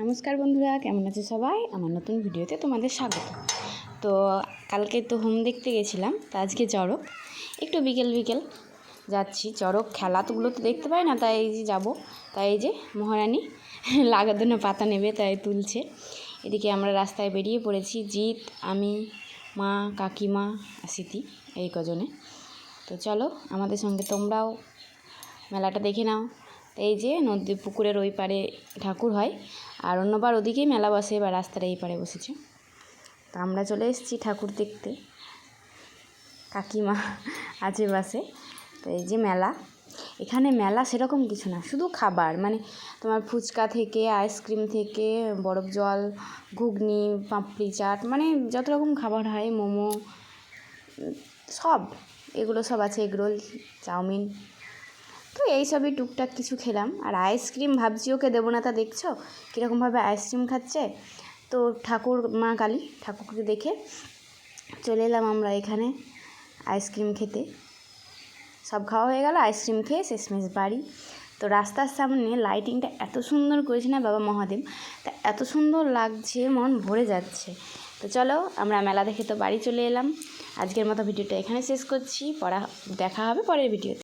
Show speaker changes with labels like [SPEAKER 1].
[SPEAKER 1] নমস্কার বন্ধুরা, কেমন আছে সবাই? আমার নতুন ভিডিওতে তোমাদের স্বাগত। তো কালকে তো হোম দেখতে গেছিলাম, তো আজকে চড়ক একটু বিকেল যাচ্ছি। চড়ক খেলাগুলো তো দেখতে পাই না, তাই এই যে যাবো। তাই এই যে মহারানী লাগার জন্য পাতা নেবে, তাই তুলছে। এদিকে আমরা রাস্তায় বেরিয়ে পড়েছি, জিৎ, আমি, মা, কাকিমা, স্মৃতি, এই কজনে। তো চলো আমাদের সঙ্গে তোমরাও মেলাটা দেখে নাও। এই যে নদী পুকুরের ওই পারে ঠাকুর হয়, আর অন্যবার ওদিকেই মেলা বসে, বা রাস্তার এই পারে বসেছে। তো আমরা চলে এসেছি ঠাকুর দেখতে, কাকিমা আছে বাসে। তো এই যে মেলা, এখানে মেলা সেরকম কিছু না, শুধু খাবার, মানে তোমার ফুচকা থেকে আইসক্রিম থেকে বরফ জল, ঘুগনি, পাপড়ি চাট, মানে যত রকম খাবার হয়, মোমো, সব এগুলো সব আছে, এগরোল, চাউমিন। তো এইসবই টুকটাক কিছু খেলাম। আর আইসক্রিম ভাবছি ওকে দেবো না, তা দেখছো কীরকমভাবে আইসক্রিম খাচ্ছে। তো ঠাকুর, মা কালী ঠাকুরকে দেখে চলে এলাম আমরা এখানে আইসক্রিম খেতে। সব খাওয়া হয়ে গেল, আইসক্রিম খেয়ে শেষমেশ বাড়ি। তো রাস্তার সামনে লাইটিংটা এত সুন্দর করেছে না বাবা মহাদেব, তা এত সুন্দর লাগছে, মন ভরে যাচ্ছে। তো চলো আমরা মেলা দেখে তো বাড়ি চলে এলাম। আজকের মতো ভিডিওটা এখানে শেষ করছি, দেখা হবে পরের ভিডিওতে।